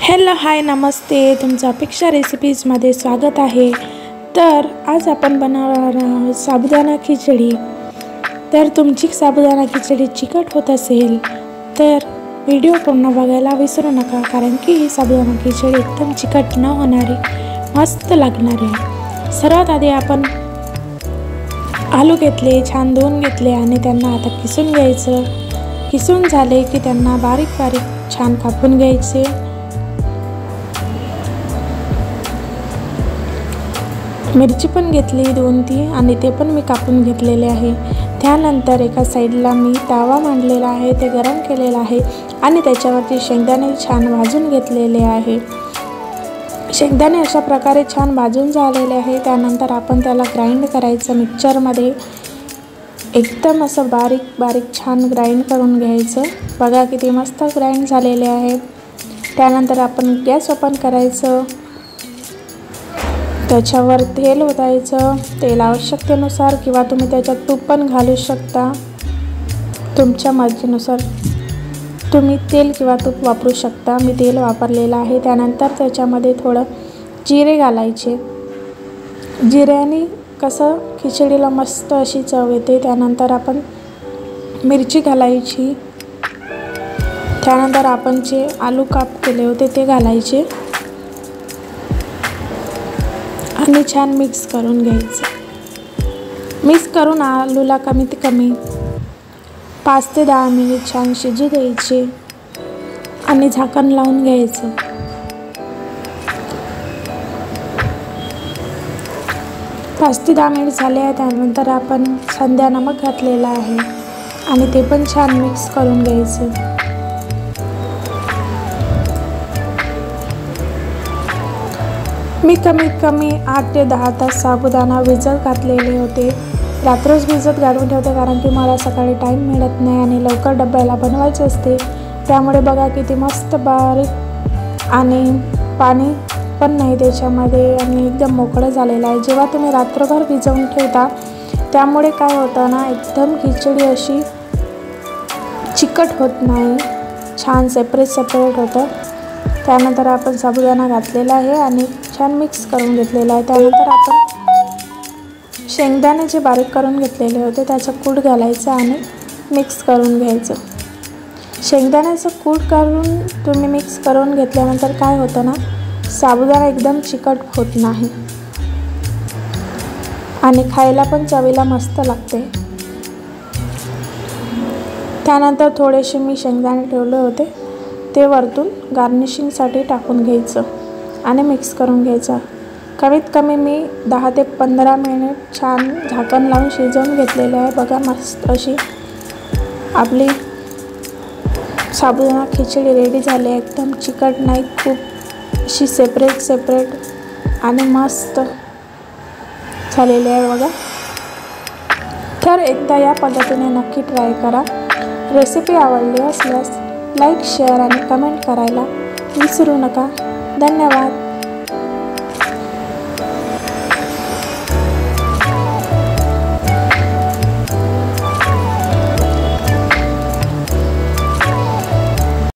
Hello hi नमस्ते, तुमचं अपेक्षा रेसिपीजमध्ये स्वागत आहे। तर आज आपण बनवणार आहोत साबुदाणा खिचडी। तर तुमची साबुदाणा खिचडी चिकट होत असेल तर व्हिडिओ पूर्ण बघायला विसरू नका, कारण की ही साबुदाणा खिचडी एकदम चिकट न होणारी मस्त लागणार आहे। सर्वात आधी आपण आलू घेतले, छान धुवून घेतले आणि त्यांना आता किसून घ्यायचं। किसून झाले की त्यांना बारीक बारीक छान कापून घ्यायचे। मिरची पण घेतली 2-3 आणि ते पण मी कापून घेतलेले आहे। त्यानंतर एका साईडला मी तवा मांडलेला आहे, ते गरम केलेला आहे आणि त्याच्यावरती शेंगदाणे छान भाजून घेतलेले आहे। शेंगदाणे अशा प्रकारे छान भाजून झालेले आहे। त्यानंतर आपण त्याला ग्राइंड करायचं मिक्सरमध्ये, एकदम असं बारीक बारीक छान ग्राइंड करून घ्यायचं। बघा किती मस्त ग्राइंड झालेले आहे। त्यानंतर आपण गॅस ओपन करायचं, त्याच्यावर तेल ओतायचं। तेल आवश्यकतेनुसार किंवा तुम्ही त्याच्यात तूप पण घालू शकता, तुमच्या मर्जीनुसार तुम्ही तेल किंवा तूप वापरू शकता। मी तेल वापरलेलं आहे। त्यानंतर त्याच्यामध्ये थोडं जिरे घालायचे। जिऱ्याने कसं खिचडीला मस्त अशी चव येते। त्यानंतर आपण मिरची घालायची। त्यानंतर आपण जे आलू काप केले होते ते घालायचे आणि छान मिक्स करून घ्यायचं। मिक्स करून आलूला कमीत कमी 5 ते 10 मिनिट छान शिजू द्यायचे आणि झाकण लावून घ्यायचं। पाच ते 10 मिनिट झाले आहे। त्यानंतर आपण संध्या नमक घातलेला आहे आणि ते पण छान मिक्स करून घ्यायचं। मी कमीत कमी 8 ते 10 तास साबुदाणा भिजत घातलेले होते। रात्रच भिजत घालून ठेवते, कारण की मला सकाळी टाईम मिळत नाही आणि लवकर डब्याला बनवायचे असते। त्यामुळे बघा किती मस्त बारीक आणि पाणी पण नाही त्याच्यामध्ये आणि एकदम मोकळं झालेलं आहे। जेव्हा तुम्ही रात्रभर भिजवून ठेवता त्यामुळे काय होतं ना, एकदम खिचडी अशी चिकट होत नाही, छान सेपरेट होतं। त्यानंतर आपण साबुदाणा घातलेला आहे आणि छान मिक्स करून घेतलेला आहे। त्यानंतर आपण शेंगदाणे जे बारीक करून घेतलेले होते त्याचं कूट घालायचं आणि मिक्स करून घ्यायचं। शेंगदाण्याचं कूट करून तुम्ही मिक्स करून घेतल्यानंतर काय होतं ना, साबुदाणा एकदम चिकट होत नाही आणि खायला पण चवीला मस्त लागते। त्यानंतर थोडेसे मी शेंगदाणे ठेवले होते ते वरतून गार्निशिंगसाठी टाकून घ्यायचं आणि मिक्स करून घ्यायचं। कमीत कमी मी 10 ते 15 मिनिट छान झाकण लावून शिजवून घेतलेलं आहे। बघा मस्त अशी आपली साबुदाणा खिचडी रेडी झाली आहे। एकदम चिकट नाही, खूप अशी सेपरेट आणि मस्त झालेली आहे बघा। तर एकदा या पद्धतीने नक्की ट्राय करा। रेसिपी आवडली असल्यास लाईक, शेअर आणि कमेंट करायला विसरू नका। धन्यवाद।